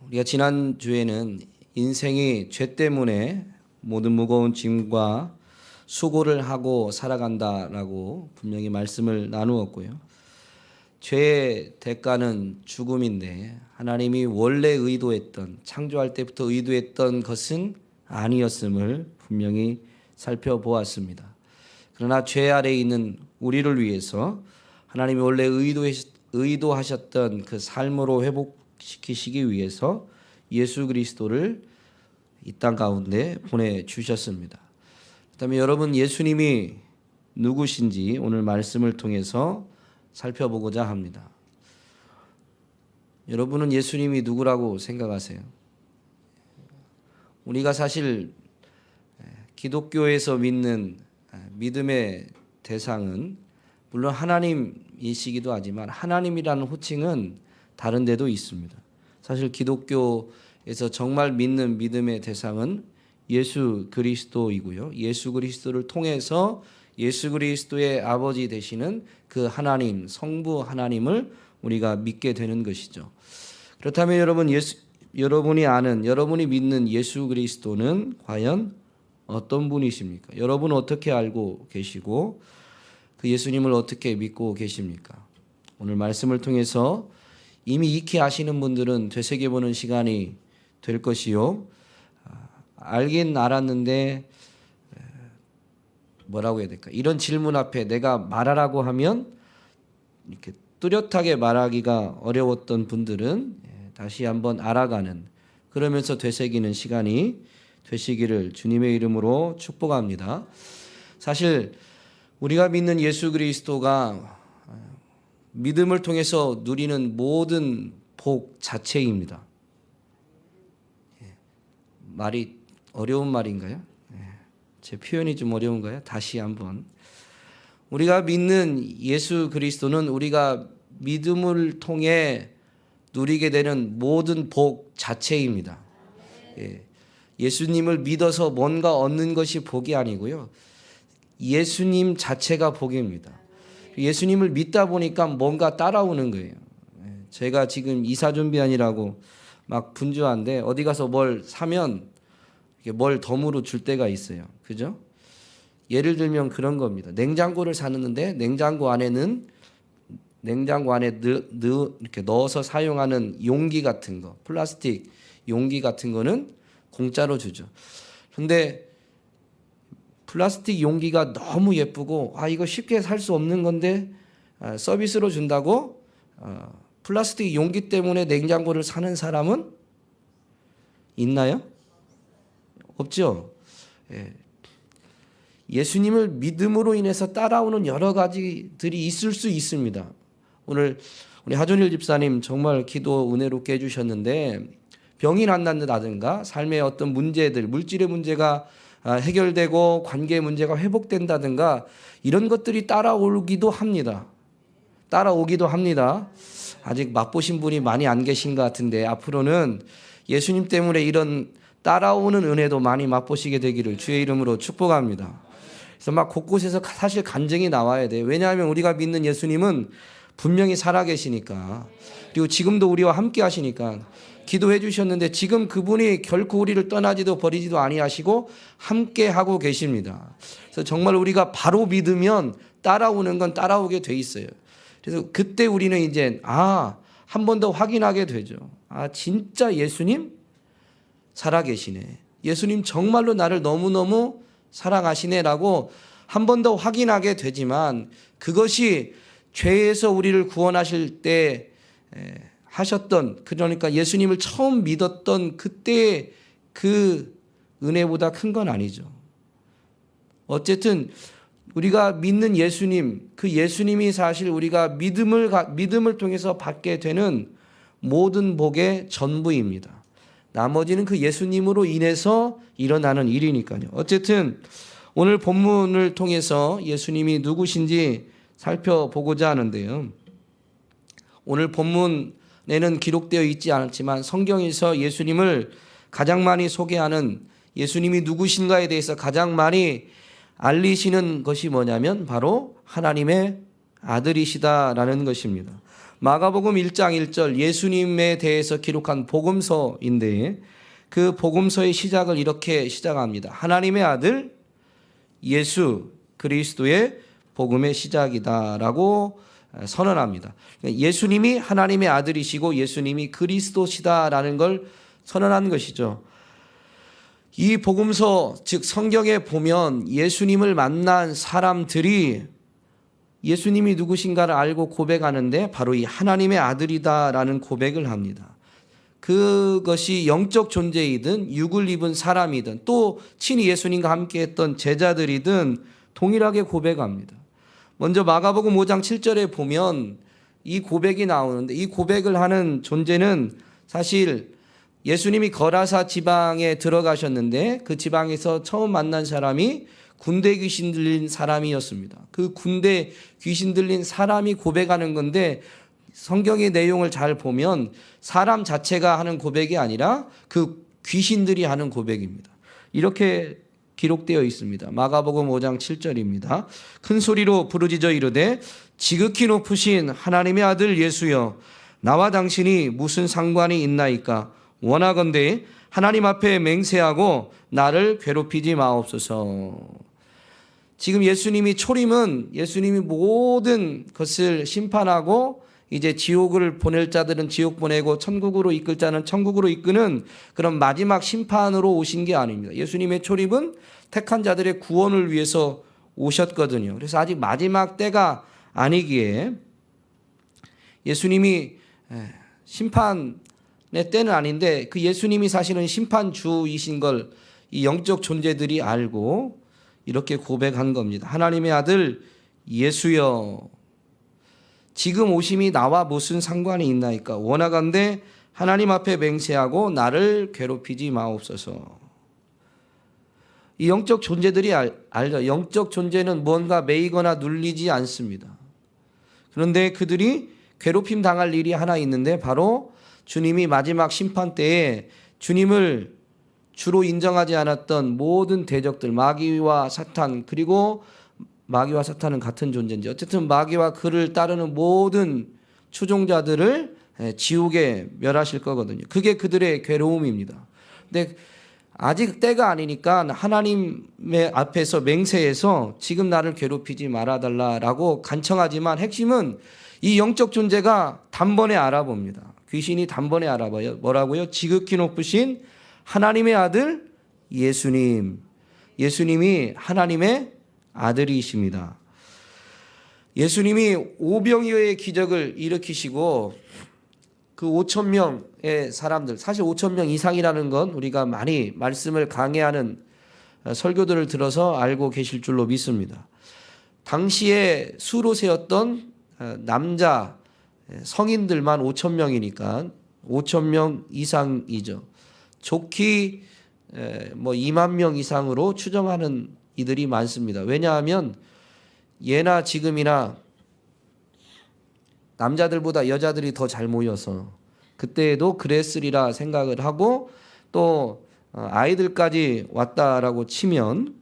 우리가 지난주에는 인생이 죄 때문에 모든 무거운 짐과 수고를 하고 살아간다라고 분명히 말씀을 나누었고요. 죄의 대가는 죽음인데 하나님이 원래 의도했던, 창조할 때부터 의도했던 것은 아니었음을 분명히 살펴보았습니다. 그러나 죄 아래에 있는 우리를 위해서 하나님이 원래 의도하셨던 그 삶으로 회복시키시기 위해서 예수 그리스도를 이 땅 가운데 보내주셨습니다. 그다음에 여러분, 예수님이 누구신지 오늘 말씀을 통해서 살펴보고자 합니다. 여러분은 예수님이 누구라고 생각하세요? 우리가 사실 기독교에서 믿는 믿음의 대상은 물론 하나님이시기도 하지만 하나님이라는 호칭은 다른 데도 있습니다. 사실 기독교에서 정말 믿는 믿음의 대상은 예수 그리스도이고요. 예수 그리스도를 통해서 예수 그리스도의 아버지 되시는 그 하나님, 성부 하나님을 우리가 믿게 되는 것이죠. 그렇다면 여러분이 아는, 여러분이 믿는 예수 그리스도는 과연 어떤 분이십니까? 여러분은 어떻게 알고 계시고 그 예수님을 어떻게 믿고 계십니까? 오늘 말씀을 통해서 이미 익히 아시는 분들은 되새겨보는 시간이 될 것이요. 알긴 알았는데 뭐라고 해야 될까? 이런 질문 앞에 내가 말하라고 하면 이렇게 뚜렷하게 말하기가 어려웠던 분들은 다시 한번 알아가는, 그러면서 되새기는 시간이 되시기를 주님의 이름으로 축복합니다. 사실 우리가 믿는 예수 그리스도가 믿음을 통해서 누리는 모든 복 자체입니다. 말이 어려운 말인가요? 제 표현이 좀 어려운가요? 다시 한번. 우리가 믿는 예수 그리스도는 우리가 믿음을 통해 누리게 되는 모든 복 자체입니다. 예수님을 믿어서 뭔가 얻는 것이 복이 아니고요. 예수님 자체가 복입니다. 예수님을 믿다 보니까 뭔가 따라오는 거예요. 제가 지금 이사 준비하느라고 막 분주한데 어디 가서 뭘 사면 뭘 덤으로 줄 때가 있어요. 그죠? 예를 들면 그런 겁니다. 냉장고를 사는데 냉장고 안에 이렇게 넣어서 사용하는 용기 같은 거, 플라스틱 용기 같은 거는 공짜로 주죠. 그런데 플라스틱 용기가 너무 예쁘고 이거 쉽게 살 수 없는 건데 서비스로 준다고 플라스틱 용기 때문에 냉장고를 사는 사람은 있나요? 없죠. 예수님을 믿음으로 인해서 따라오는 여러 가지들이 있을 수 있습니다. 오늘 우리 하준일 집사님 정말 기도 은혜롭게 해주셨는데 병이 낫는다든가 삶의 어떤 문제들, 물질의 문제가 해결되고 관계 문제가 회복된다든가 이런 것들이 따라오기도 합니다. 아직 맛보신 분이 많이 안 계신 것 같은데 앞으로는 예수님 때문에 이런 따라오는 은혜도 많이 맛보시게 되기를 주의 이름으로 축복합니다. 그래서 막 곳곳에서 사실 간증이 나와야 돼요. 왜냐하면 우리가 믿는 예수님은 분명히 살아계시니까, 그리고 지금도 우리와 함께 하시니까. 기도해 주셨는데 지금 그분이 결코 우리를 떠나지도 버리지도 아니하시고 함께 하고 계십니다. 그래서 정말 우리가 바로 믿으면 따라오는 건 따라오게 돼 있어요. 그래서 그때 우리는 이제 한 번 더 확인하게 되죠. 진짜 예수님 살아계시네. 예수님 정말로 나를 너무너무 사랑하시네라고 한 번 더 확인하게 되지만, 그것이 죄에서 우리를 구원하실 때 하셨던, 그러니까 예수님을 처음 믿었던 그때의 그 은혜보다 큰 건 아니죠. 어쨌든 우리가 믿는 예수님, 그 예수님이 사실 우리가 믿음을 통해서 받게 되는 모든 복의 전부입니다. 나머지는 그 예수님으로 인해서 일어나는 일이니까요. 어쨌든 오늘 본문을 통해서 예수님이 누구신지 살펴보고자 하는데요. 오늘 본문에는 기록되어 있지 않았지만 성경에서 예수님을 가장 많이 소개하는, 예수님이 누구신가에 대해서 가장 많이 알리시는 것이 뭐냐면 바로 하나님의 아들이시다라는 것입니다. 마가복음 1장 1절 예수님에 대해서 기록한 복음서인데 그 복음서의 시작을 이렇게 시작합니다. 하나님의 아들 예수 그리스도의 복음의 시작이다라고 선언합니다. 예수님이 하나님의 아들이시고 예수님이 그리스도시다라는 걸 선언한 것이죠. 이 복음서 즉 성경에 보면 예수님을 만난 사람들이 예수님이 누구신가를 알고 고백하는데 바로 이 하나님의 아들이다라는 고백을 합니다. 그것이 영적 존재이든 육을 입은 사람이든 또 친히 예수님과 함께했던 제자들이든 동일하게 고백합니다. 먼저 마가복음 5장 7절에 보면 이 고백이 나오는데 이 고백을 하는 존재는 사실 예수님이 거라사 지방에 들어가셨는데 그 지방에서 처음 만난 사람이 군대 귀신 들린 사람이었습니다. 그 군대 귀신 들린 사람이 고백하는 건데 성경의 내용을 잘 보면 사람 자체가 하는 고백이 아니라 그 귀신들이 하는 고백입니다. 이렇게 기록되어 있습니다. 마가복음 5장 7절입니다. 큰 소리로 부르짖어 이르되 지극히 높으신 하나님의 아들 예수여 나와 당신이 무슨 상관이 있나이까 원하건대 하나님 앞에 맹세하고 나를 괴롭히지 마옵소서. 지금 예수님이 초림은 예수님이 모든 것을 심판하고 이제 지옥을 보낼 자들은 지옥 보내고 천국으로 이끌 자는 천국으로 이끄는 그런 마지막 심판으로 오신 게 아닙니다. 예수님의 초림은 택한 자들의 구원을 위해서 오셨거든요. 그래서 아직 마지막 때가 아니기에 예수님이 심판의 때는 아닌데 그 예수님이 사실은 심판주이신 걸 이 영적 존재들이 알고 이렇게 고백한 겁니다. 하나님의 아들 예수여 지금 오심이 나와 무슨 상관이 있나이까 원하건대 하나님 앞에 맹세하고 나를 괴롭히지 마옵소서. 이 영적 존재들이 알죠. 영적 존재는 뭔가 매이거나 눌리지 않습니다. 그런데 그들이 괴롭힘 당할 일이 하나 있는데 바로 주님이 마지막 심판 때에 주님을 주로 인정하지 않았던 모든 대적들 마귀와 사탄 그리고 마귀와 사탄은 같은 존재인지 어쨌든 마귀와 그를 따르는 모든 추종자들을 지옥에 멸하실 거거든요. 그게 그들의 괴로움입니다. 근데 아직 때가 아니니까 하나님의 앞에서 맹세해서 지금 나를 괴롭히지 말아달라라고 간청하지만 핵심은 이 영적 존재가 단번에 알아봅니다. 귀신이 단번에 알아봐요. 뭐라고요? 지극히 높으신 하나님의 아들 예수님. 예수님이 하나님의 아들이십니다. 예수님이 오병이어의 기적을 일으키시고 그 5천 명의 사람들 사실 5천 명 이상이라는 건 우리가 많이 말씀을 강해하는 설교들을 들어서 알고 계실 줄로 믿습니다. 당시에 수로 세웠던 남자 성인들만 5천 명이니까 5천 명 이상이죠. 좋기 2만 명 이상으로 추정하는 이들이 많습니다. 왜냐하면 예나 지금이나 남자들보다 여자들이 더 잘 모여서 그때에도 그랬으리라 생각을 하고 또 아이들까지 왔다라고 치면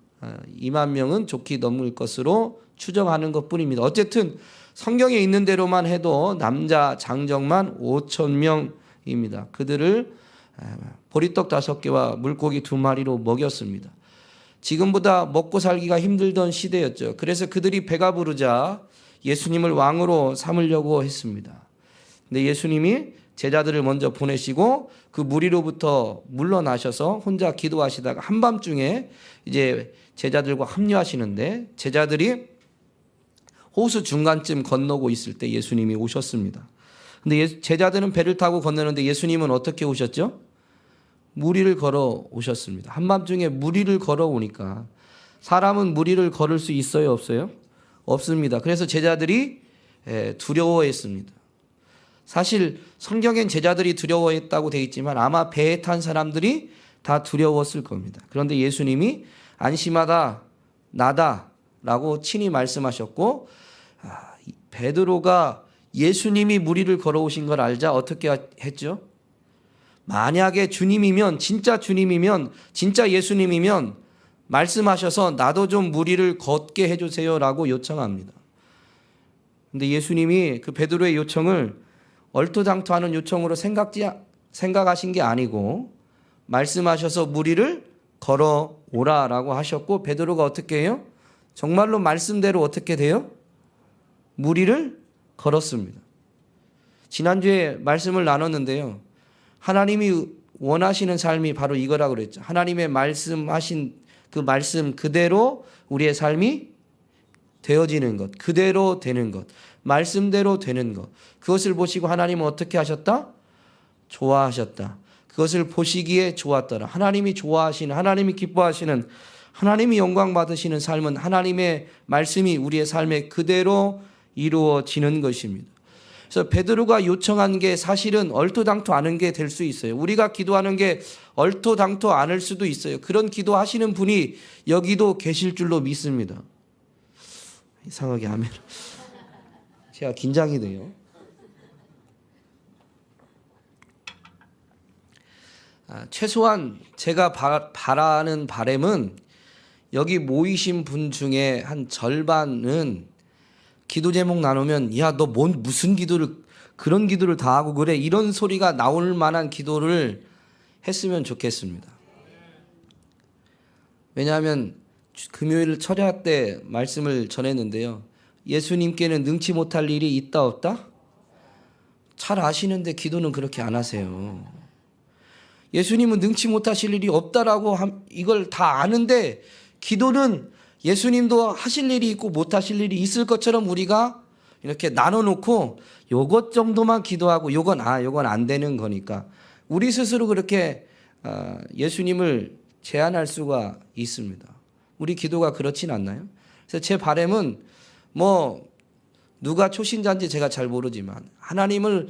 2만 명은 좋게 넘을 것으로 추정하는 것뿐입니다. 어쨌든 성경에 있는 대로만 해도 남자 장정만 5천 명입니다. 그들을 보리떡 5개와 물고기 2마리로 먹였습니다. 지금보다 먹고 살기가 힘들던 시대였죠. 그래서 그들이 배가 부르자 예수님을 왕으로 삼으려고 했습니다. 근데 예수님이 제자들을 먼저 보내시고 그 무리로부터 물러나셔서 혼자 기도하시다가 한밤중에 이제 제자들과 합류하시는데 제자들이 호수 중간쯤 건너고 있을 때 예수님이 오셨습니다. 근데 제자들은 배를 타고 건너는데 예수님은 어떻게 오셨죠? 무리를 걸어 오셨습니다. 한밤중에 무리를 걸어 오니까 사람은 무리를 걸을 수 있어요, 없어요? 없습니다. 그래서 제자들이 두려워했습니다. 사실 성경엔 제자들이 두려워했다고 되어 있지만 아마 배에 탄 사람들이 다 두려웠을 겁니다. 그런데 예수님이 안심하다 나다라고 친히 말씀하셨고 베드로가 예수님이 무리를 걸어오신 걸 알자 어떻게 했죠? 만약에 주님이면 진짜 주님이면 진짜 예수님이면 말씀하셔서 나도 좀 무리를 걷게 해주세요라고 요청합니다. 근데 예수님이 그 베드로의 요청을 얼토당토하는 요청으로 생각하신 게 아니고 말씀하셔서 무리를 걸어오라라고 하셨고, 베드로가 어떻게 해요? 정말로 말씀대로 어떻게 돼요? 무리를 걸었습니다. 지난주에 말씀을 나눴는데요. 하나님이 원하시는 삶이 바로 이거라고 그랬죠. 하나님의 말씀하신 그 말씀 그대로 우리의 삶이 되어지는 것, 그대로 되는 것, 말씀대로 되는 것. 그것을 보시고 하나님은 어떻게 하셨다? 좋아하셨다. 그것을 보시기에 좋았더라. 하나님이 좋아하시는, 하나님이 기뻐하시는, 하나님이 영광 받으시는 삶은 하나님의 말씀이 우리의 삶에 그대로 이루어지는 것입니다. 그래서 베드로가 요청한 게 사실은 얼토당토 않은 게 될 수 있어요. 우리가 기도하는 게 얼토당토 않을 수도 있어요. 그런 기도하시는 분이 여기도 계실 줄로 믿습니다. 이상하게 하면 제가 긴장이 돼요. 최소한 제가 바라는 바람은 여기 모이신 분 중에 한 절반은 기도 제목 나누면 야, 너 무슨 기도를 그런 기도를 다 하고 그래, 이런 소리가 나올 만한 기도를 했으면 좋겠습니다. 왜냐하면 금요일 철야 때 말씀을 전했는데요. 예수님께는 능치 못할 일이 있다 없다? 잘 아시는데 기도는 그렇게 안 하세요. 예수님은 능치 못하실 일이 없다라고 이걸 다 아는데 기도는 예수님도 하실 일이 있고 못하실 일이 있을 것처럼 우리가 이렇게 나눠놓고 요것 정도만 기도하고 요건 안 되는 거니까 우리 스스로 그렇게 예수님을 제한할 수가 있습니다. 우리 기도가 그렇진 않나요? 그래서 제 바람은 누가 초신자인지 제가 잘 모르지만 하나님을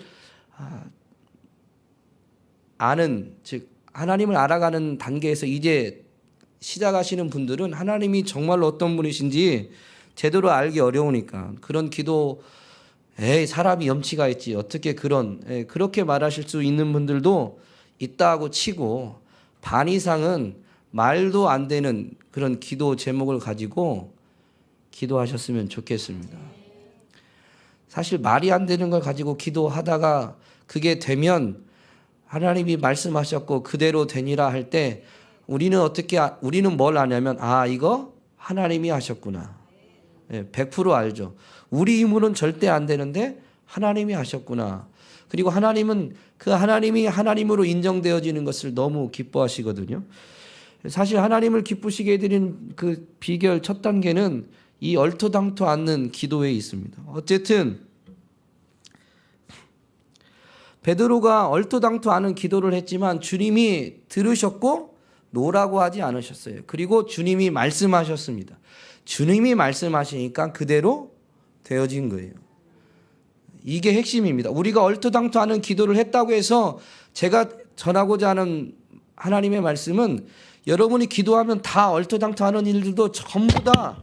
아는, 즉 하나님을 알아가는 단계에서 이제 시작하시는 분들은 하나님이 정말로 어떤 분이신지 제대로 알기 어려우니까 그런 기도, 사람이 염치가 있지 어떻게 그렇게 말하실 수 있는 분들도 있다고 치고, 반 이상은 말도 안 되는 그런 기도 제목을 가지고 기도하셨으면 좋겠습니다. 사실 말이 안 되는 걸 가지고 기도하다가 그게 되면 하나님이 말씀하셨고 그대로 되니라 할 때 우리는 뭘 아냐면 이거 하나님이 하셨구나. 100% 알죠. 우리 힘으로는 절대 안 되는데 하나님이 하셨구나. 그리고 하나님은 그 하나님이 하나님으로 인정되어지는 것을 너무 기뻐하시거든요. 사실 하나님을 기쁘시게 해드리는 그 비결 첫 단계는 이 얼토당토 않는 기도에 있습니다. 어쨌든 베드로가 얼토당토 않은 기도를 했지만 주님이 들으셨고 노라고 하지 않으셨어요. 그리고 주님이 말씀하셨습니다. 주님이 말씀하시니까 그대로 되어진 거예요. 이게 핵심입니다. 우리가 얼토당토 않은 기도를 했다고 해서 제가 전하고자 하는 하나님의 말씀은 여러분이 기도하면 다 얼토당토 하는 일들도 전부 다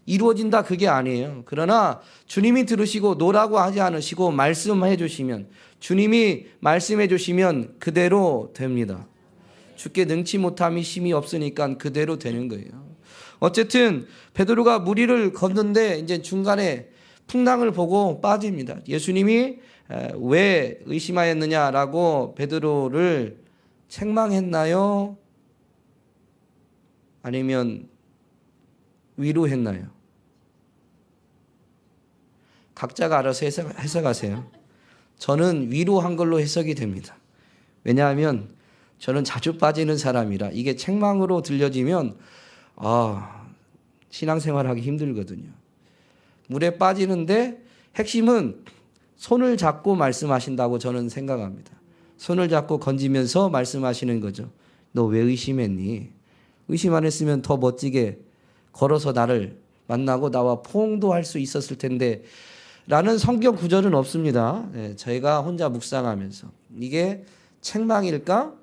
이루어진다, 그게 아니에요. 그러나 주님이 들으시고 노라고 하지 않으시고 말씀해 주시면, 주님이 말씀해 주시면 그대로 됩니다. 주께 능치 못함이 심히 없으니까 그대로 되는 거예요. 어쨌든 베드로가 무리를 걷는데 이제 중간에 풍랑을 보고 빠집니다. 예수님이 왜 의심하였느냐라고 베드로를 책망했나요? 아니면 위로했나요? 각자가 알아서 해석하세요. 저는 위로한 걸로 해석이 됩니다. 왜냐하면 저는 자주 빠지는 사람이라 이게 책망으로 들려지면 신앙생활하기 힘들거든요. 물에 빠지는데 핵심은 손을 잡고 말씀하신다고 저는 생각합니다. 손을 잡고 건지면서 말씀하시는 거죠. 너 왜 의심했니? 의심 안 했으면 더 멋지게 걸어서 나를 만나고 나와 포옹도 할 수 있었을 텐데 라는 성경 구절은 없습니다. 저희가 혼자 묵상하면서 이게 책망일까?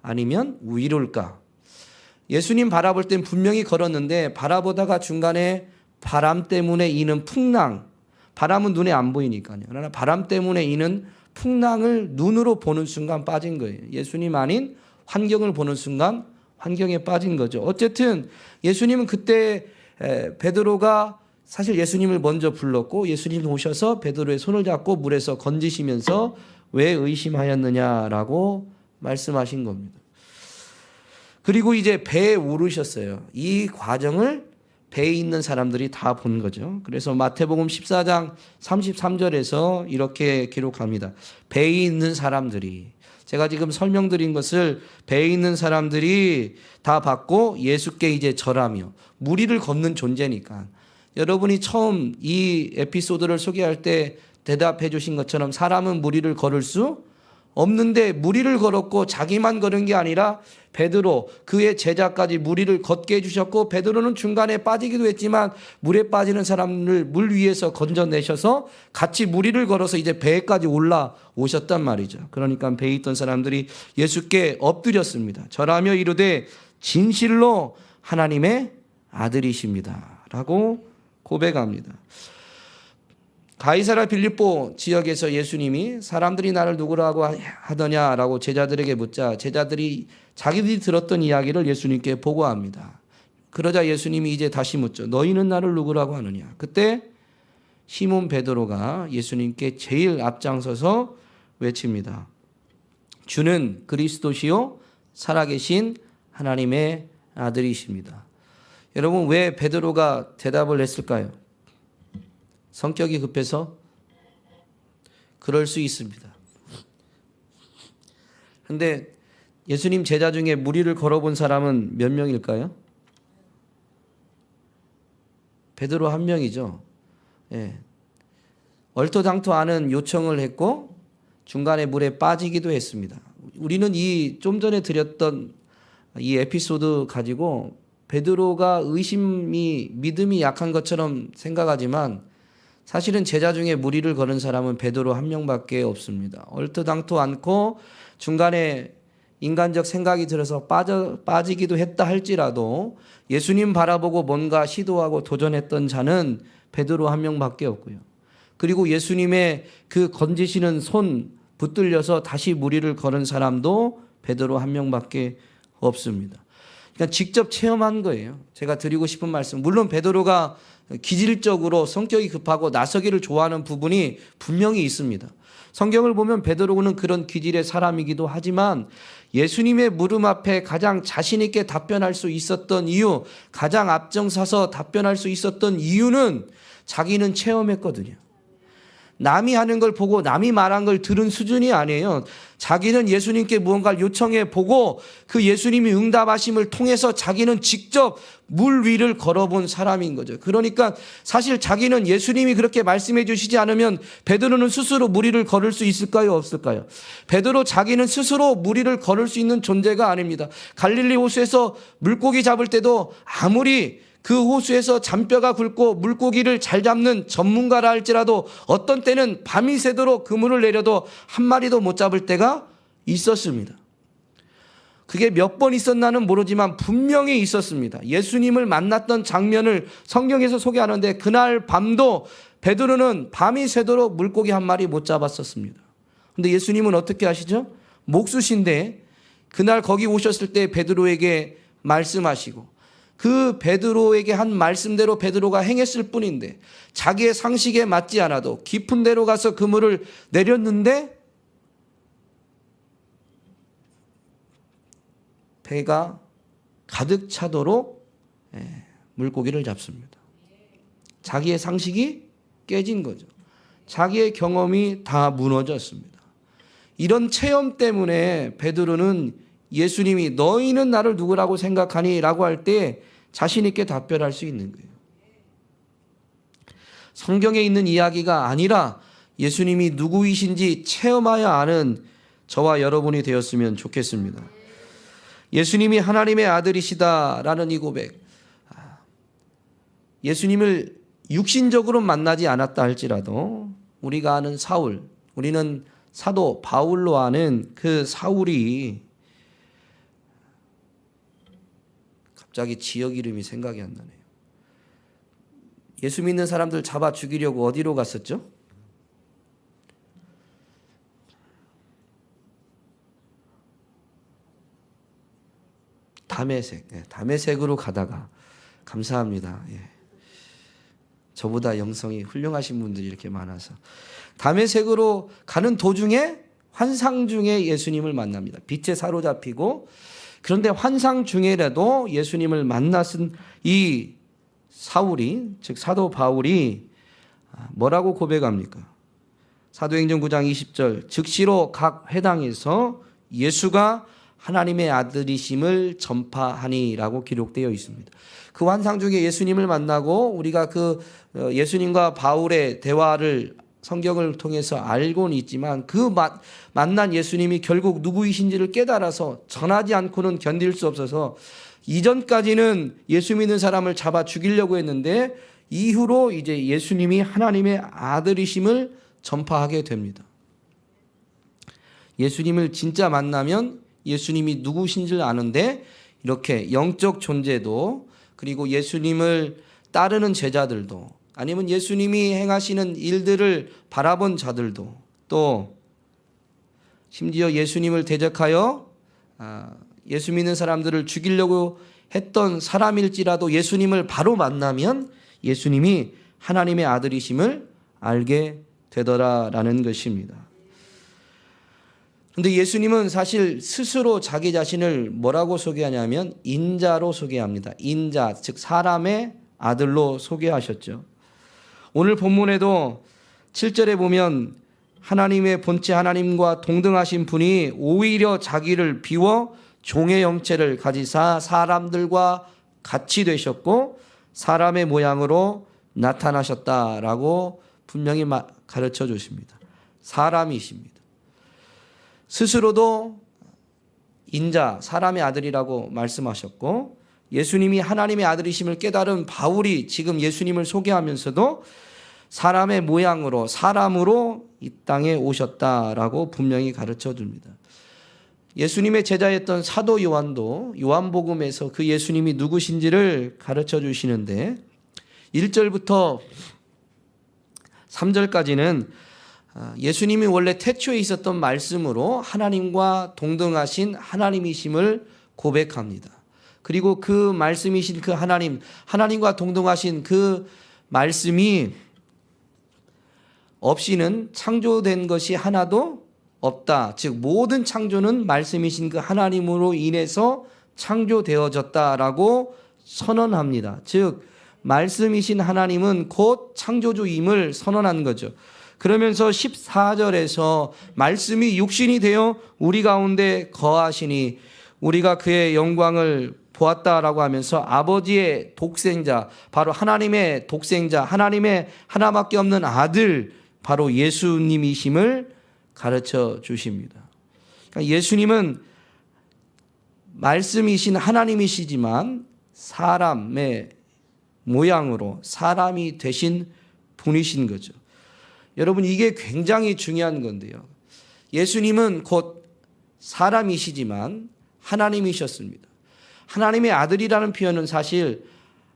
아니면 위로일까? 예수님 바라볼 땐 분명히 걸었는데 바라보다가 중간에 바람 때문에 이는 풍랑, 바람은 눈에 안 보이니까요. 그러나 바람 때문에 이는 풍랑을 눈으로 보는 순간 빠진 거예요. 예수님 아닌 환경을 보는 순간 환경에 빠진 거죠. 어쨌든 예수님은 그때 베드로가 사실 예수님을 먼저 불렀고 예수님 오셔서 베드로의 손을 잡고 물에서 건지시면서 왜 의심하였느냐라고 말씀하신 겁니다. 그리고 이제 배에 오르셨어요. 이 과정을 배에 있는 사람들이 다 본 거죠. 그래서 마태복음 14장 33절에서 이렇게 기록합니다. 배에 있는 사람들이, 제가 지금 설명드린 것을 배에 있는 사람들이 다 봤고 예수께 이제 절하며, 무리를 걷는 존재니까 여러분이 처음 이 에피소드를 소개할 때 대답해 주신 것처럼 사람은 무리를 걸을 수 없는데 무리를 걸었고 자기만 걸은 게 아니라 베드로 그의 제자까지 무리를 걷게 해주셨고 베드로는 중간에 빠지기도 했지만 물에 빠지는 사람을 물 위에서 건져내셔서 같이 무리를 걸어서 이제 배에까지 올라오셨단 말이죠. 그러니까 배에 있던 사람들이 예수께 엎드렸습니다. 절하며 이르되 진실로 하나님의 아들이십니다 라고 고백합니다. 가이사랴 빌립보 지역에서 예수님이 사람들이 나를 누구라고 하더냐라고 제자들에게 묻자 제자들이 자기들이 들었던 이야기를 예수님께 보고합니다. 그러자 예수님이 이제 다시 묻죠. 너희는 나를 누구라고 하느냐. 그때 시몬 베드로가 예수님께 제일 앞장서서 외칩니다. 주는 그리스도시요 살아계신 하나님의 아들이십니다. 여러분 왜 베드로가 대답을 했을까요? 성격이 급해서? 그럴 수 있습니다. 그런데 예수님 제자 중에 무리를 걸어본 사람은 몇 명일까요? 베드로 한 명이죠. 예. 얼토당토 않은 요청을 했고 중간에 물에 빠지기도 했습니다. 우리는 이 좀 전에 드렸던 이 에피소드 가지고 베드로가 믿음이 약한 것처럼 생각하지만 사실은 제자 중에 무리를 거는 사람은 베드로 한 명밖에 없습니다. 얼토당토 않고 중간에 인간적 생각이 들어서 빠지기도 했다 할지라도 예수님 바라보고 뭔가 시도하고 도전했던 자는 베드로 한 명밖에 없고요. 그리고 예수님의 그 건지시는 손 붙들려서 다시 무리를 거는 사람도 베드로 한 명밖에 없습니다. 그러니까 직접 체험한 거예요. 제가 드리고 싶은 말씀. 물론 베드로가 기질적으로 성격이 급하고 나서기를 좋아하는 부분이 분명히 있습니다. 성경을 보면 베드로는 그런 기질의 사람이기도 하지만 예수님의 물음 앞에 가장 자신 있게 답변할 수 있었던 이유, 가장 앞장서서 답변할 수 있었던 이유는 자기는 체험했거든요. 남이 하는 걸 보고 남이 말한 걸 들은 수준이 아니에요. 자기는 예수님께 무언가를 요청해 보고 그 예수님이 응답하심을 통해서 자기는 직접 물 위를 걸어본 사람인 거죠. 그러니까 사실 자기는 예수님이 그렇게 말씀해 주시지 않으면 베드로는 스스로 물 위를 걸을 수 있을까요? 없을까요? 베드로 자기는 스스로 물 위를 걸을 수 있는 존재가 아닙니다. 갈릴리 호수에서 물고기 잡을 때도 아무리 그 호수에서 잔뼈가 굵고 물고기를 잘 잡는 전문가라 할지라도 어떤 때는 밤이 새도록 그물을 내려도 한 마리도 못 잡을 때가 있었습니다. 그게 몇 번 있었나는 모르지만 분명히 있었습니다. 예수님을 만났던 장면을 성경에서 소개하는데 그날 밤도 베드로는 밤이 새도록 물고기 한 마리 못 잡았었습니다. 그런데 예수님은 어떻게 하시죠? 목수신데 그날 거기 오셨을 때 베드로에게 말씀하시고 그 베드로에게 한 말씀대로 베드로가 행했을 뿐인데 자기의 상식에 맞지 않아도 깊은 데로 가서 그물을 내렸는데 배가 가득 차도록 물고기를 잡습니다. 자기의 상식이 깨진 거죠. 자기의 경험이 다 무너졌습니다. 이런 체험 때문에 베드로는 예수님이 너희는 나를 누구라고 생각하니? 라고 할 때 자신 있게 답변할 수 있는 거예요. 성경에 있는 이야기가 아니라 예수님이 누구이신지 체험하여 아는 저와 여러분이 되었으면 좋겠습니다. 예수님이 하나님의 아들이시다라는 이 고백. 예수님을 육신적으로 만나지 않았다 할지라도 우리가 아는 사울, 우리는 사도 바울로 아는 그 사울이 갑자기 지역 이름이 생각이 안 나네요. 예수 믿는 사람들 잡아 죽이려고 어디로 갔었죠? 다메섹. 다메섹으로 가다가 감사합니다. 저보다 영성이 훌륭하신 분들이 이렇게 많아서. 다메섹으로 가는 도중에 환상 중에 예수님을 만납니다. 빛에 사로잡히고, 그런데 환상 중에라도 예수님을 만났은 이 사울이, 즉 사도 바울이 뭐라고 고백합니까? 사도행전 9장 20절, 즉시로 각 회당에서 예수가 하나님의 아들이심을 전파하니라고 기록되어 있습니다. 그 환상 중에 예수님을 만나고 우리가 그 예수님과 바울의 대화를 성경을 통해서 알고는 있지만 그 만난 예수님이 결국 누구이신지를 깨달아서 전하지 않고는 견딜 수 없어서 이전까지는 예수 믿는 사람을 잡아 죽이려고 했는데 이후로 이제 예수님이 하나님의 아들이심을 전파하게 됩니다. 예수님을 진짜 만나면 예수님이 누구신지를 아는데 이렇게 영적 존재도, 그리고 예수님을 따르는 제자들도, 아니면 예수님이 행하시는 일들을 바라본 자들도, 또 심지어 예수님을 대적하여 예수 믿는 사람들을 죽이려고 했던 사람일지라도 예수님을 바로 만나면 예수님이 하나님의 아들이심을 알게 되더라라는 것입니다. 그런데 예수님은 사실 스스로 자기 자신을 뭐라고 소개하냐면 인자로 소개합니다. 인자, 즉 사람의 아들로 소개하셨죠. 오늘 본문에도 7절에 보면 하나님의 본체 하나님과 동등하신 분이 오히려 자기를 비워 종의 형체를 가지사 사람들과 같이 되셨고 사람의 모양으로 나타나셨다라고 분명히 가르쳐 주십니다. 사람이십니다. 스스로도 인자, 사람의 아들이라고 말씀하셨고, 예수님이 하나님의 아들이심을 깨달은 바울이 지금 예수님을 소개하면서도 사람의 모양으로, 사람으로 이 땅에 오셨다라고 분명히 가르쳐 줍니다. 예수님의 제자였던 사도 요한도 요한복음에서 그 예수님이 누구신지를 가르쳐 주시는데 1절부터 3절까지는 예수님이 원래 태초에 있었던 말씀으로 하나님과 동등하신 하나님이심을 고백합니다. 그리고 그 말씀이신 그 하나님과 동등하신 그 말씀이 없이는 창조된 것이 하나도 없다. 즉 모든 창조는 말씀이신 그 하나님으로 인해서 창조되어졌다라고 선언합니다. 즉 말씀이신 하나님은 곧 창조주임을 선언한 거죠. 그러면서 14절에서 말씀이 육신이 되어 우리 가운데 거하시니 우리가 그의 영광을 보았다라고 하면서 아버지의 독생자, 바로 하나님의 독생자, 하나님의 하나밖에 없는 아들, 바로 예수님이심을 가르쳐 주십니다. 그러니까 예수님은 말씀이신 하나님이시지만 사람의 모양으로 사람이 되신 분이신 거죠. 여러분, 이게 굉장히 중요한 건데요. 예수님은 곧 사람이시지만 하나님이셨습니다. 하나님의 아들이라는 표현은 사실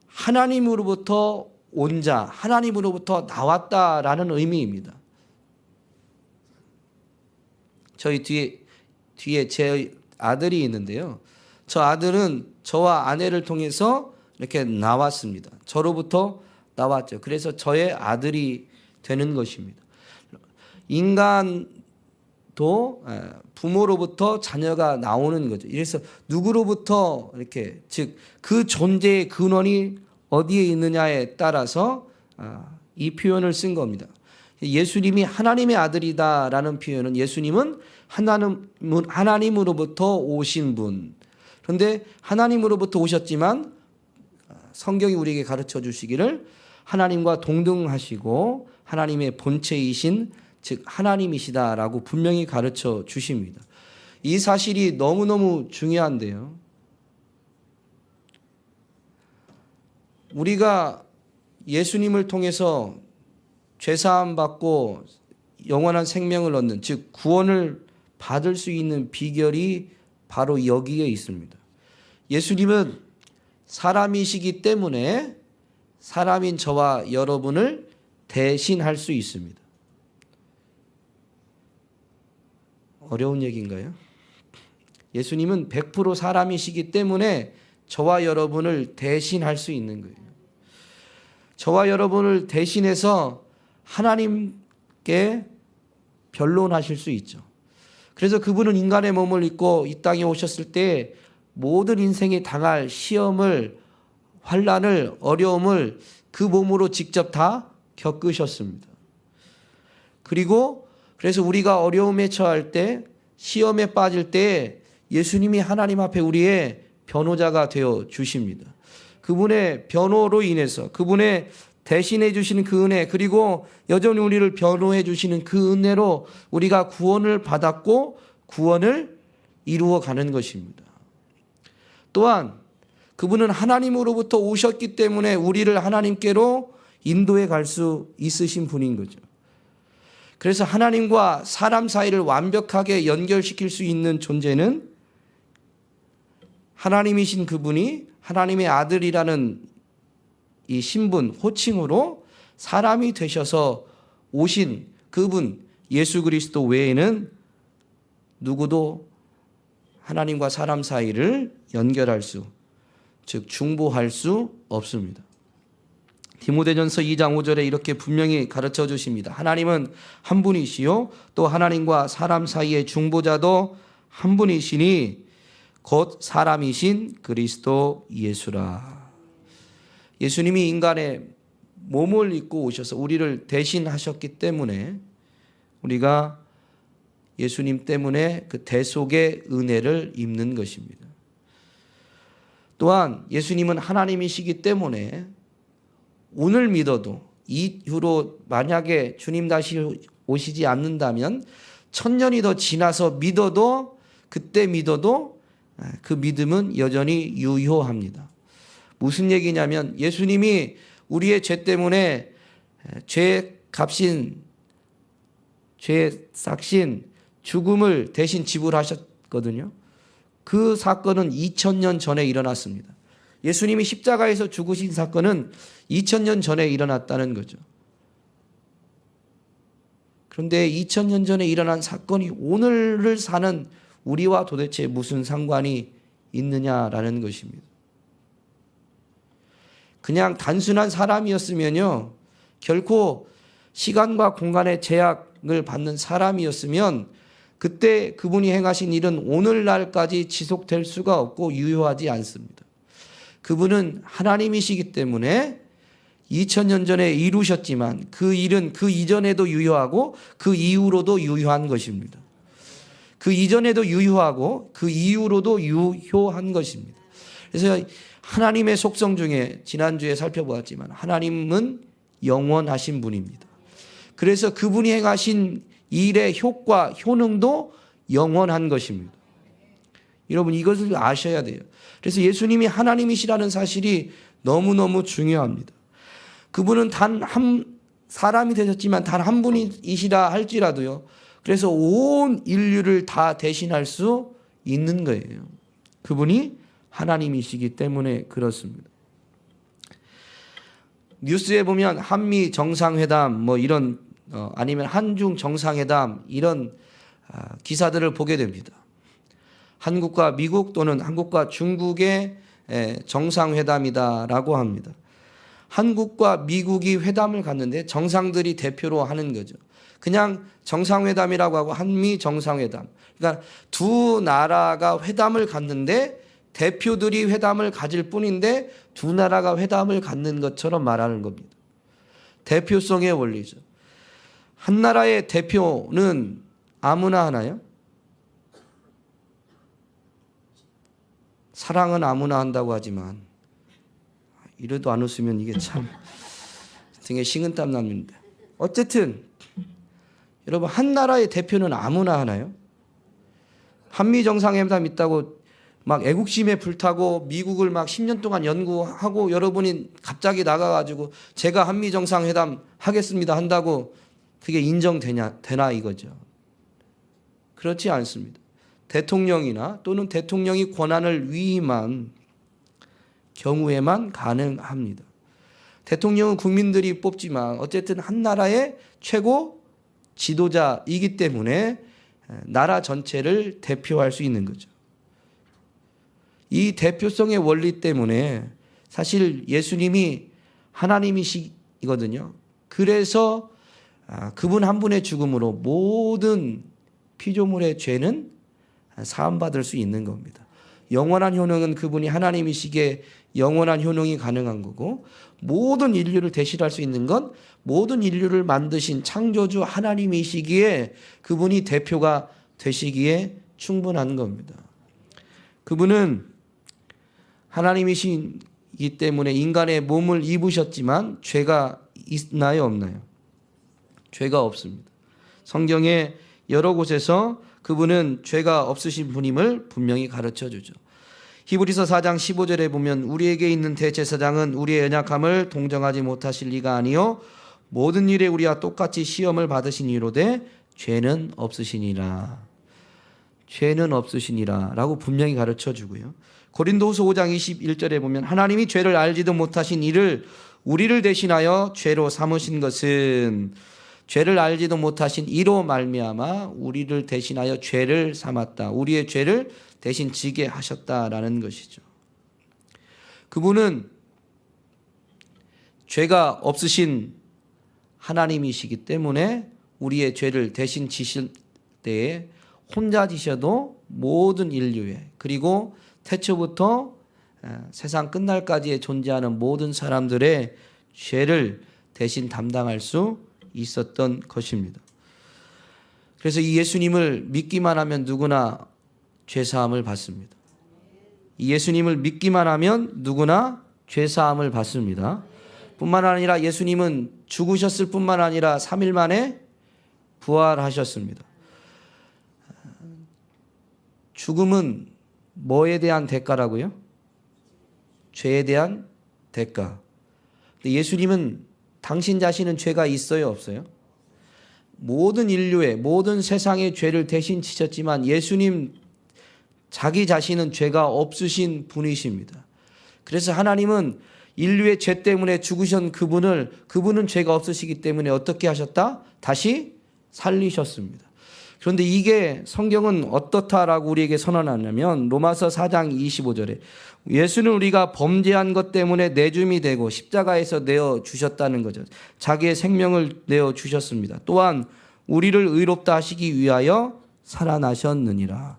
하나님으로부터 온 자, 하나님으로부터 나왔다라는 의미입니다. 저희 뒤에 제 아들이 있는데요. 저 아들은 저와 아내를 통해서 이렇게 나왔습니다. 저로부터 나왔죠. 그래서 저의 아들이 되는 것입니다. 인간도 부모로부터 자녀가 나오는 거죠. 그래서 누구로부터 이렇게, 즉 그 존재의 근원이 어디에 있느냐에 따라서 이 표현을 쓴 겁니다. 예수님이 하나님의 아들이다라는 표현은 예수님은 하나님으로부터 오신 분. 그런데 하나님으로부터 오셨지만 성경이 우리에게 가르쳐 주시기를 하나님과 동등하시고 하나님의 본체이신, 즉 하나님이시다라고 분명히 가르쳐 주십니다. 이 사실이 너무너무 중요한데요. 우리가 예수님을 통해서 죄사함 받고 영원한 생명을 얻는, 즉 구원을 받을 수 있는 비결이 바로 여기에 있습니다. 예수님은 사람이시기 때문에 사람인 저와 여러분을 대신할 수 있습니다. 어려운 얘기인가요? 예수님은 100% 사람이시기 때문에 저와 여러분을 대신할 수 있는 거예요. 저와 여러분을 대신해서 하나님께 변론하실 수 있죠. 그래서 그분은 인간의 몸을 입고 이 땅에 오셨을 때 모든 인생이 당할 시험을, 환난을, 어려움을 그 몸으로 직접 다 겪으셨습니다. 그리고 그래서 우리가 어려움에 처할 때, 시험에 빠질 때 예수님이 하나님 앞에 우리의 변호자가 되어 주십니다. 그분의 변호로 인해서, 그분의 대신해 주시는 그 은혜, 그리고 여전히 우리를 변호해 주시는 그 은혜로 우리가 구원을 받았고 구원을 이루어 가는 것입니다. 또한 그분은 하나님으로부터 오셨기 때문에 우리를 하나님께로 인도해 갈 수 있으신 분인 거죠. 그래서 하나님과 사람 사이를 완벽하게 연결시킬 수 있는 존재는 하나님이신 그분이 하나님의 아들이라는 이 신분, 호칭으로 사람이 되셔서 오신 그분 예수 그리스도 외에는 누구도 하나님과 사람 사이를 연결할 수, 즉 중보할 수 없습니다. 디모데전서 2장 5절에 이렇게 분명히 가르쳐 주십니다. 하나님은 한 분이시요 또 하나님과 사람 사이의 중보자도 한 분이시니 곧 사람이신 그리스도 예수라. 예수님이 인간의 몸을 입고 오셔서 우리를 대신하셨기 때문에 우리가 예수님 때문에 그 대속의 은혜를 입는 것입니다. 또한 예수님은 하나님이시기 때문에 오늘 믿어도 이후로 만약에 주님 다시 오시지 않는다면 1000년이 더 지나서 믿어도, 그때 믿어도 그 믿음은 여전히 유효합니다. 무슨 얘기냐면 예수님이 우리의 죄 때문에 죄 값인, 죄 삭신 죽음을 대신 지불하셨거든요. 그 사건은 2000년 전에 일어났습니다. 예수님이 십자가에서 죽으신 사건은 2000년 전에 일어났다는 거죠. 그런데 2000년 전에 일어난 사건이 오늘을 사는 우리와 도대체 무슨 상관이 있느냐라는 것입니다. 그냥 단순한 사람이었으면요, 결코 시간과 공간의 제약을 받는 사람이었으면 그때 그분이 행하신 일은 오늘날까지 지속될 수가 없고 유효하지 않습니다. 그분은 하나님이시기 때문에 2000년 전에 이루셨지만 그 일은 그 이전에도 유효하고 그 이후로도 유효한 것입니다. 그 이전에도 유효하고 그 이후로도 유효한 것입니다. 그래서 하나님의 속성 중에 지난주에 살펴보았지만 하나님은 영원하신 분입니다. 그래서 그분이 행하신 일의 효과, 효능도 영원한 것입니다. 여러분 이것을 아셔야 돼요. 그래서 예수님이 하나님이시라는 사실이 너무너무 중요합니다. 그분은 단 한 사람이 되셨지만 단 한 분이시라 할지라도요, 그래서 온 인류를 다 대신할 수 있는 거예요. 그분이 하나님이시기 때문에 그렇습니다. 뉴스에 보면 한미 정상회담 뭐 이런 아니면 한중 정상회담 이런 기사들을 보게 됩니다. 한국과 미국 또는 한국과 중국의 정상회담이다라고 합니다. 한국과 미국이 회담을 갔는데 정상들이 대표로 하는 거죠. 그냥 정상회담이라고 하고 한미 정상회담. 그러니까 두 나라가 회담을 갔는데 대표들이 회담을 가질 뿐인데 두 나라가 회담을 갖는 것처럼 말하는 겁니다. 대표성의 원리죠. 한 나라의 대표는 아무나 하나요? 사랑은 아무나 한다고 하지만 이래도 안 웃으면 이게 참 등에 식은땀 납니다. 어쨌든 여러분 한 나라의 대표는 아무나 하나요? 한미 정상회담 있다고 막 애국심에 불타고 미국을 막 10년 동안 연구하고 여러분이 갑자기 나가가지고 제가 한미 정상회담 하겠습니다 한다고 그게 되나 이거죠. 그렇지 않습니다. 대통령이나 또는 대통령이 권한을 위임한 경우에만 가능합니다. 대통령은 국민들이 뽑지만 어쨌든 한 나라의 최고 지도자이기 때문에 나라 전체를 대표할 수 있는 거죠. 이 대표성의 원리 때문에 사실 예수님이 하나님이시거든요. 그래서 그분 한 분의 죽음으로 모든 피조물의 죄는 사함받을 수 있는 겁니다. 영원한 효능은 그분이 하나님이시기에 영원한 효능이 가능한 거고, 모든 인류를 대신할 수 있는 건 모든 인류를 만드신 창조주 하나님이시기에 그분이 대표가 되시기에 충분한 겁니다. 그분은 하나님이시기 때문에 인간의 몸을 입으셨지만 죄가 있나요, 없나요? 죄가 없습니다. 성경에 여러 곳에서 그분은 죄가 없으신 분임을 분명히 가르쳐 주죠. 히브리서 4장 15절에 보면 우리에게 있는 대제사장은 우리의 연약함을 동정하지 못하실 리가 아니요 모든 일에 우리와 똑같이 시험을 받으신 이로되 죄는 없으시니라. 죄는 없으시니라 라고 분명히 가르쳐 주고요. 고린도후서 5장 21절에 보면 하나님이 죄를 알지도 못하신 이를 우리를 대신하여 죄로 삼으신 것은 죄를 알지도 못하신 이로 말미암아 우리를 대신하여 죄를 삼았다. 우리의 죄를 대신 지게 하셨다라는 것이죠. 그분은 죄가 없으신 하나님이시기 때문에 우리의 죄를 대신 지실 때에 혼자 지셔도 모든 인류의, 그리고 태초부터 세상 끝날까지에 존재하는 모든 사람들의 죄를 대신 담당할 수 있었던 것입니다. 그래서 이 예수님을 믿기만 하면 누구나 죄사함을 받습니다. 이 예수님을 믿기만 하면 누구나 죄사함을 받습니다. 뿐만 아니라 예수님은 죽으셨을 뿐만 아니라 3일 만에 부활하셨습니다. 죽음은 뭐에 대한 대가라고요? 죄에 대한 대가. 근데 예수님은 당신 자신은 죄가 있어요, 없어요? 모든 인류의, 모든 세상의 죄를 대신 지셨지만 예수님 자기 자신은 죄가 없으신 분이십니다. 그래서 하나님은 인류의 죄 때문에 죽으신 그분은 죄가 없으시기 때문에 어떻게 하셨다? 다시 살리셨습니다. 그런데 이게 성경은 어떻다라고 우리에게 선언하냐면 로마서 4장 25절에 예수는 우리가 범죄한 것 때문에 내줌이 되고 십자가에서 내어주셨다는 거죠. 자기의 생명을 내어주셨습니다. 또한 우리를 의롭다 하시기 위하여 살아나셨느니라.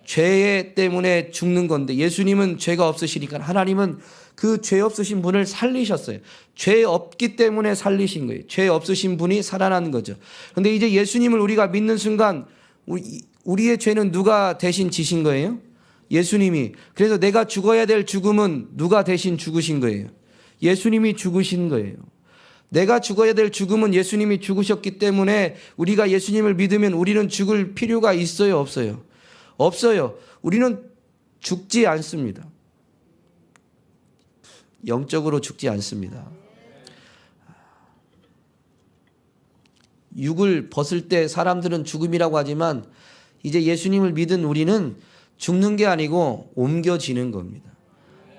죄 때문에 죽는 건데 예수님은 죄가 없으시니까 하나님은 그 죄 없으신 분을 살리셨어요. 죄 없기 때문에 살리신 거예요. 죄 없으신 분이 살아난 거죠. 그런데 이제 예수님을 우리가 믿는 순간 우리의 죄는 누가 대신 지신 거예요? 예수님이. 그래서 내가 죽어야 될 죽음은 누가 대신 죽으신 거예요? 예수님이 죽으신 거예요. 내가 죽어야 될 죽음은 예수님이 죽으셨기 때문에 우리가 예수님을 믿으면 우리는 죽을 필요가 있어요, 없어요? 없어요. 우리는 죽지 않습니다. 영적으로 죽지 않습니다. 육을 벗을 때 사람들은 죽음이라고 하지만 이제 예수님을 믿은 우리는 죽는 게 아니고 옮겨지는 겁니다.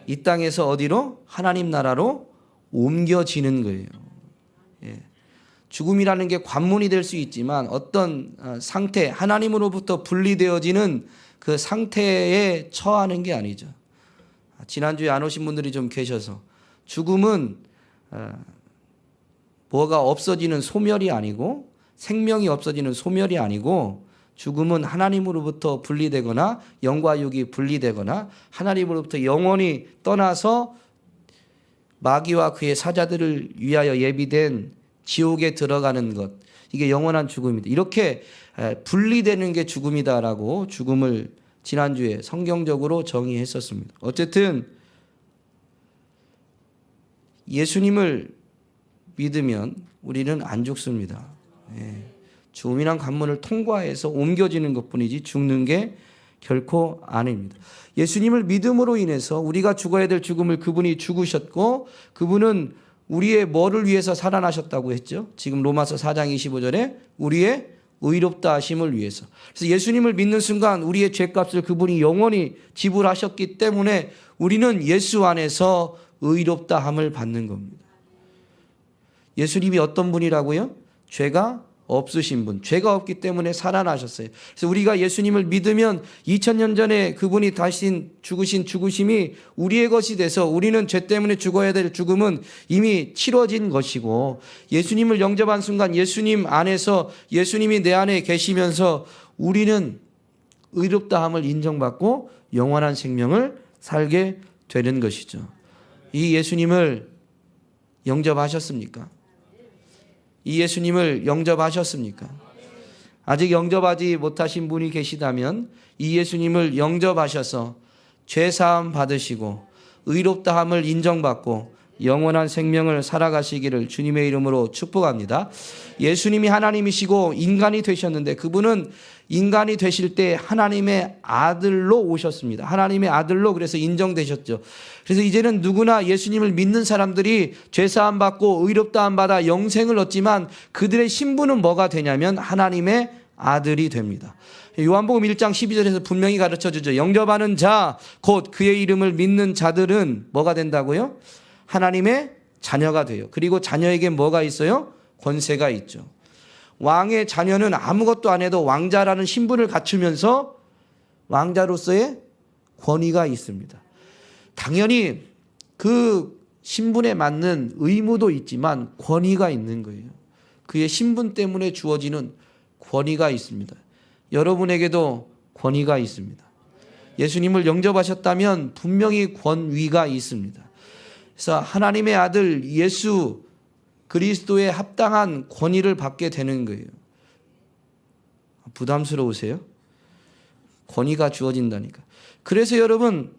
이 땅에서 어디로? 하나님 나라로 옮겨지는 거예요. 예. 죽음이라는 게 관문이 될 수 있지만 어떤 상태, 하나님으로부터 분리되어지는 그 상태에 처하는 게 아니죠. 지난주에 안 오신 분들이 좀 계셔서 죽음은 뭐가 없어지는 소멸이 아니고 생명이 없어지는 소멸이 아니고 죽음은 하나님으로부터 분리되거나 영과 육이 분리되거나 하나님으로부터 영원히 떠나서 마귀와 그의 사자들을 위하여 예비된 지옥에 들어가는 것, 이게 영원한 죽음이다. 이렇게 분리되는 게 죽음이다라고 죽음을 지난주에 성경적으로 정의했었습니다. 어쨌든 예수님을 믿으면 우리는 안 죽습니다. 죽음이란 관문을 통과해서 옮겨지는 것뿐이지 죽는 게 결코 아닙니다. 예수님을 믿음으로 인해서 우리가 죽어야 될 죽음을 그분이 죽으셨고 그분은 우리의 뭐를 위해서 살아나셨다고 했죠? 지금 로마서 4장 25절에 우리의 의롭다 하심을 위해서. 그래서 예수님을 믿는 순간 우리의 죄값을 그분이 영원히 지불하셨기 때문에 우리는 예수 안에서 의롭다 함을 받는 겁니다. 예수님이 어떤 분이라고요? 죄가 없으신 분, 죄가 없기 때문에 살아나셨어요. 그래서 우리가 예수님을 믿으면 2000년 전에 그분이 다시 죽으신 죽으심이 우리의 것이 돼서 우리는 죄 때문에 죽어야 될 죽음은 이미 치러진 것이고, 예수님을 영접한 순간 예수님 안에서 예수님이 내 안에 계시면서 우리는 의롭다함을 인정받고 영원한 생명을 살게 되는 것이죠. 이 예수님을 영접하셨습니까? 이 예수님을 영접하셨습니까? 아직 영접하지 못하신 분이 계시다면 이 예수님을 영접하셔서 죄사함 받으시고 의롭다함을 인정받고 영원한 생명을 살아가시기를 주님의 이름으로 축복합니다. 예수님이 하나님이시고 인간이 되셨는데 그분은 인간이 되실 때 하나님의 아들로 오셨습니다. 하나님의 아들로 그래서 인정되셨죠. 그래서 이제는 누구나 예수님을 믿는 사람들이 죄사함 받고 의롭다함 받아 영생을 얻지만 그들의 신분은 뭐가 되냐면 하나님의 아들이 됩니다. 요한복음 1장 12절에서 분명히 가르쳐주죠. 영접하는 자, 곧 그의 이름을 믿는 자들은 뭐가 된다고요? 하나님의 자녀가 돼요. 그리고 자녀에게 뭐가 있어요? 권세가 있죠. 왕의 자녀는 아무것도 안 해도 왕자라는 신분을 갖추면서 왕자로서의 권위가 있습니다. 당연히 그 신분에 맞는 의무도 있지만 권위가 있는 거예요. 그의 신분 때문에 주어지는 권위가 있습니다. 여러분에게도 권위가 있습니다. 예수님을 영접하셨다면 분명히 권위가 있습니다. 그래서 하나님의 아들 예수 그리스도에 합당한 권위를 받게 되는 거예요. 부담스러우세요? 권위가 주어진다니까. 그래서 여러분,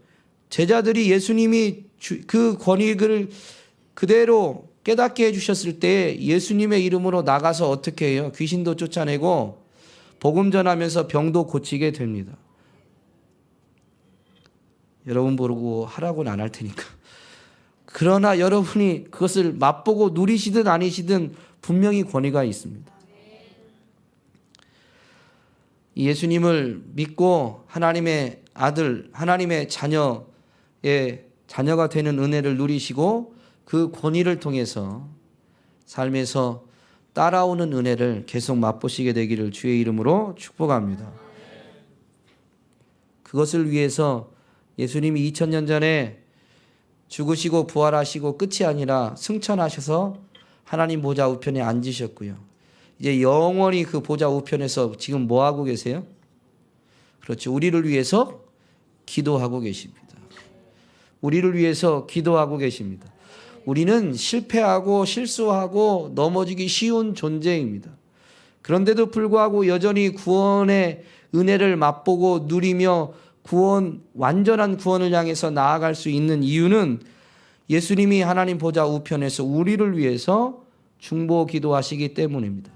제자들이 예수님이 그 권위를 그대로 깨닫게 해주셨을 때 예수님의 이름으로 나가서 어떻게 해요? 귀신도 쫓아내고 복음 전하면서 병도 고치게 됩니다. 여러분 보고 하라고는 안 할 테니까. 그러나 여러분이 그것을 맛보고 누리시든 아니시든 분명히 권위가 있습니다. 예수님을 믿고 하나님의 아들, 하나님의 자녀가 되는 은혜를 누리시고 그 권위를 통해서 삶에서 따라오는 은혜를 계속 맛보시게 되기를 주의 이름으로 축복합니다. 그것을 위해서 예수님이 2000년 전에 죽으시고 부활하시고 끝이 아니라 승천하셔서 하나님 보좌 우편에 앉으셨고요. 이제 영원히 그 보좌 우편에서 지금 뭐 하고 계세요? 그렇죠. 우리를 위해서 기도하고 계십니다. 우리를 위해서 기도하고 계십니다. 우리는 실패하고 실수하고 넘어지기 쉬운 존재입니다. 그런데도 불구하고 여전히 구원의 은혜를 맛보고 누리며 완전한 구원을 향해서 나아갈 수 있는 이유는 예수님이 하나님 보좌 우편에서 우리를 위해서 중보 기도하시기 때문입니다.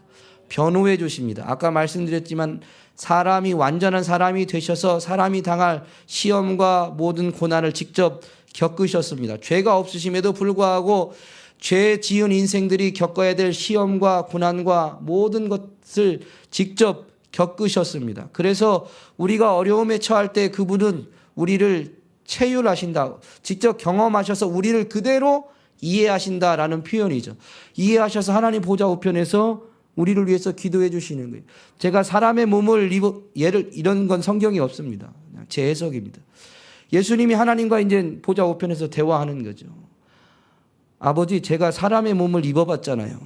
변호해 주십니다. 아까 말씀드렸지만 사람이 완전한 사람이 되셔서 사람이 당할 시험과 모든 고난을 직접 겪으셨습니다. 죄가 없으심에도 불구하고 죄 지은 인생들이 겪어야 될 시험과 고난과 모든 것을 직접 겪으셨습니다. 그래서 우리가 어려움에 처할 때 그분은 우리를 체휼하신다. 직접 경험하셔서 우리를 그대로 이해하신다라는 표현이죠. 이해하셔서 하나님 보좌 우편에서 우리를 위해서 기도해 주시는 거예요. 제가 사람의 몸을 이런 건 성경이 없습니다. 제 해석입니다. 예수님이 하나님과 이제 보좌 우편에서 대화하는 거죠. 아버지, 제가 사람의 몸을 입어봤잖아요.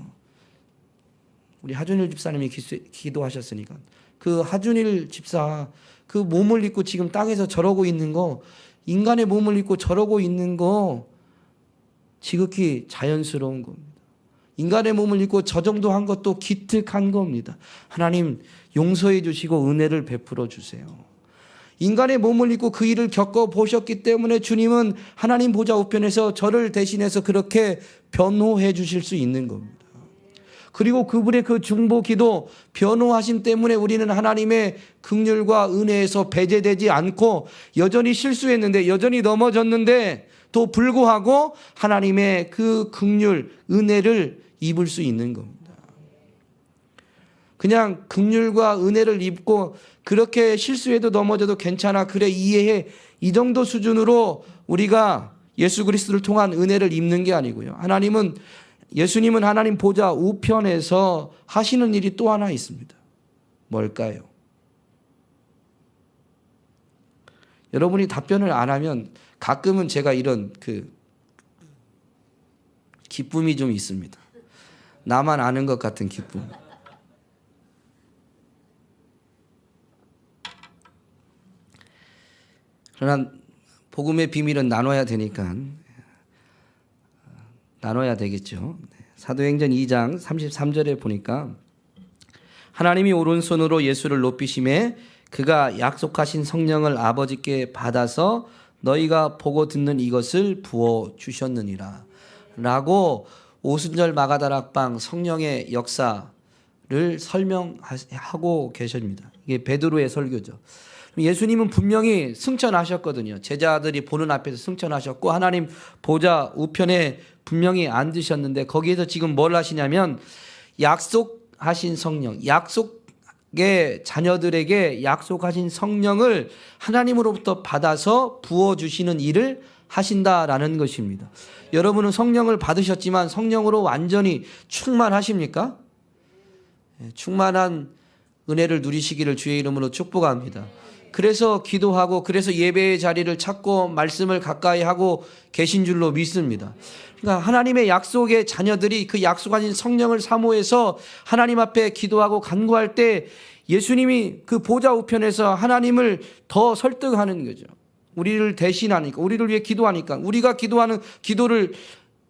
우리 하준일 집사님이 기도하셨으니까. 그 하준일 집사 그 몸을 입고 지금 땅에서 저러고 있는 거, 인간의 몸을 입고 저러고 있는 거 지극히 자연스러운 겁니다. 인간의 몸을 입고 저 정도 한 것도 기특한 겁니다. 하나님 용서해 주시고 은혜를 베풀어 주세요. 인간의 몸을 입고 그 일을 겪어보셨기 때문에 주님은 하나님 보좌 우편에서 저를 대신해서 그렇게 변호해 주실 수 있는 겁니다. 그리고 그분의 그 중보 기도 변호하심 때문에 우리는 하나님의 긍휼과 은혜에서 배제되지 않고 여전히 실수했는데 여전히 넘어졌는데 또 불구하고 하나님의 그 긍휼 은혜를 입을 수 있는 겁니다. 그냥 긍휼과 은혜를 입고 그렇게 실수해도 넘어져도 괜찮아, 그래 이해해, 이 정도 수준으로 우리가 예수 그리스도를 통한 은혜를 입는 게 아니고요. 하나님은 예수님은 하나님 보좌 우편에서 하시는 일이 또 하나 있습니다. 뭘까요? 여러분이 답변을 안 하면 가끔은 제가 이런 기쁨이 좀 있습니다. 나만 아는 것 같은 기쁨. 그러나 복음의 비밀은 나눠야 되니까 나눠야 되겠죠. 사도행전 2장 33절에 보니까 하나님이 오른손으로 예수를 높이심에 그가 약속하신 성령을 아버지께 받아서 너희가 보고 듣는 이것을 부어주셨느니라 라고 오순절 마가다락방 성령의 역사를 설명하고 계십니다. 이게 베드로의 설교죠. 예수님은 분명히 승천하셨거든요. 제자들이 보는 앞에서 승천하셨고 하나님 보좌 우편에 분명히 앉으셨는데 거기에서 지금 뭘 하시냐면 약속하신 성령, 약속의 자녀들에게 약속하신 성령을 하나님으로부터 받아서 부어주시는 일을 하신다라는 것입니다. 여러분은 성령을 받으셨지만 성령으로 완전히 충만하십니까? 충만한 은혜를 누리시기를 주의 이름으로 축복합니다. 그래서 기도하고 그래서 예배의 자리를 찾고 말씀을 가까이 하고 계신 줄로 믿습니다. 그러니까 하나님의 약속의 자녀들이 그 약속하신 성령을 사모해서 하나님 앞에 기도하고 간구할 때 예수님이 그 보좌 우편에서 하나님을 더 설득하는 거죠. 우리를 대신하니까, 우리를 위해 기도하니까, 우리가 기도하는 기도를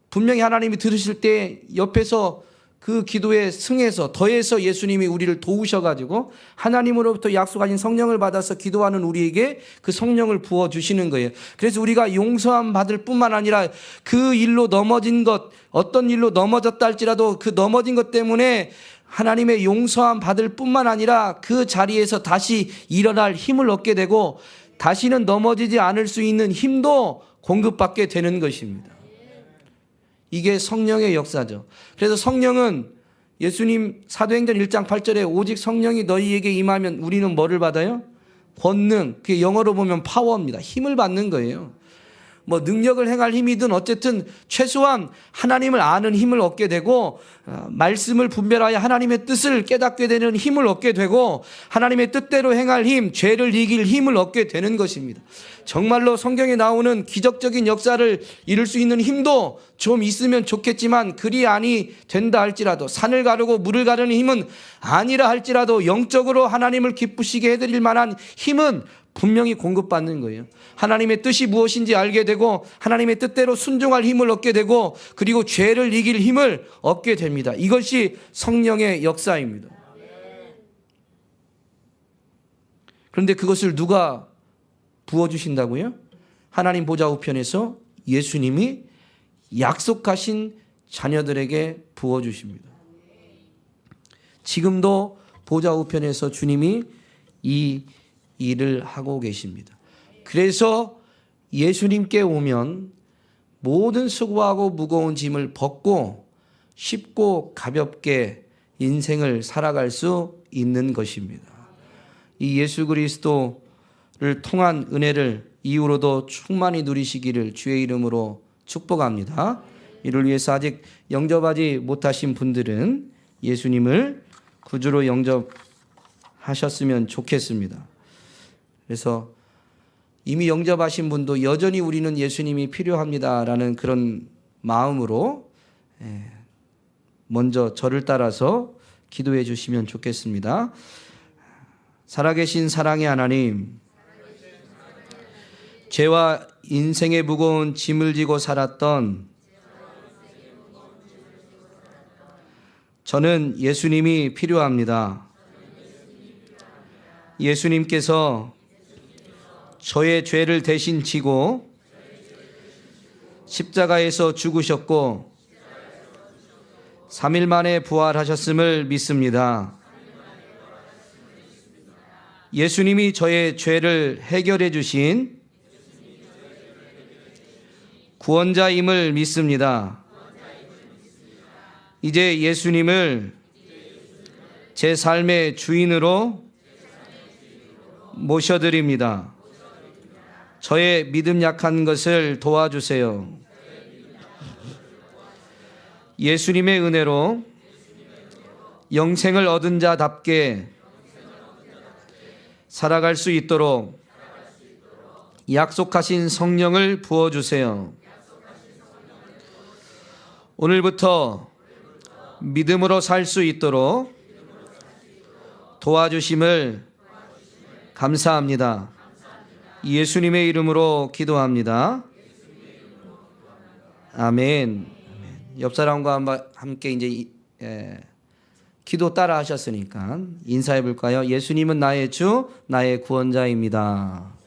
분명히 하나님이 들으실 때 옆에서 그 기도에 승해서 더해서 예수님이 우리를 도우셔가지고 하나님으로부터 약속하신 성령을 받아서 기도하는 우리에게 그 성령을 부어주시는 거예요. 그래서 우리가 용서함 받을 뿐만 아니라 그 일로 넘어진 것, 어떤 일로 넘어졌다 할지라도 그 넘어진 것 때문에 하나님의 용서함 받을 뿐만 아니라 그 자리에서 다시 일어날 힘을 얻게 되고 다시는 넘어지지 않을 수 있는 힘도 공급받게 되는 것입니다. 이게 성령의 역사죠. 그래서 성령은 예수님 사도행전 1장 8절에 오직 성령이 너희에게 임하면 우리는 뭐를 받아요? 권능, 그게 영어로 보면 파워입니다. 힘을 받는 거예요. 뭐 능력을 행할 힘이든 어쨌든 최소한 하나님을 아는 힘을 얻게 되고 말씀을 분별하여 하나님의 뜻을 깨닫게 되는 힘을 얻게 되고 하나님의 뜻대로 행할 힘, 죄를 이길 힘을 얻게 되는 것입니다. 정말로 성경에 나오는 기적적인 역사를 이룰 수 있는 힘도 좀 있으면 좋겠지만 그리 아니 된다 할지라도 산을 가르고 물을 가르는 힘은 아니라 할지라도 영적으로 하나님을 기쁘시게 해드릴 만한 힘은 분명히 공급받는 거예요. 하나님의 뜻이 무엇인지 알게 되고 하나님의 뜻대로 순종할 힘을 얻게 되고 그리고 죄를 이길 힘을 얻게 됩니다. 이것이 성령의 역사입니다. 그런데 그것을 누가 부어주신다고요? 하나님 보좌 우편에서 예수님이 약속하신 자녀들에게 부어주십니다. 지금도 보좌 우편에서 주님이 이 일을 하고 계십니다. 그래서 예수님께 오면 모든 수고하고 무거운 짐을 벗고 쉽고 가볍게 인생을 살아갈 수 있는 것입니다. 이 예수 그리스도를 통한 은혜를 이후로도 충만히 누리시기를 주의 이름으로 축복합니다. 이를 위해서 아직 영접하지 못하신 분들은 예수님을 구주로 영접하셨으면 좋겠습니다. 그래서 이미 영접하신 분도 여전히 우리는 예수님이 필요합니다라는 그런 마음으로 먼저 저를 따라서 기도해 주시면 좋겠습니다. 살아계신 사랑의 하나님, 죄와 인생의 무거운 짐을 지고 살았던 저는 예수님이 필요합니다. 예수님께서 저의 죄를 대신 지고 십자가에서 죽으셨고 3일 만에 부활하셨음을 믿습니다. 예수님이 저의 죄를 해결해 주신 구원자임을 믿습니다. 이제 예수님을 제 삶의 주인으로 모셔드립니다. 저의 믿음 약한 것을 도와주세요. 예수님의 은혜로 영생을 얻은 자답게 살아갈 수 있도록 약속하신 성령을 부어주세요. 오늘부터 믿음으로 살 수 있도록 도와주심을 감사합니다. 예수님의 이름으로 기도합니다. 아멘. 옆 사람과 함께 이제 기도 따라 하셨으니까 인사해 볼까요? 예수님은 나의 주, 나의 구원자입니다.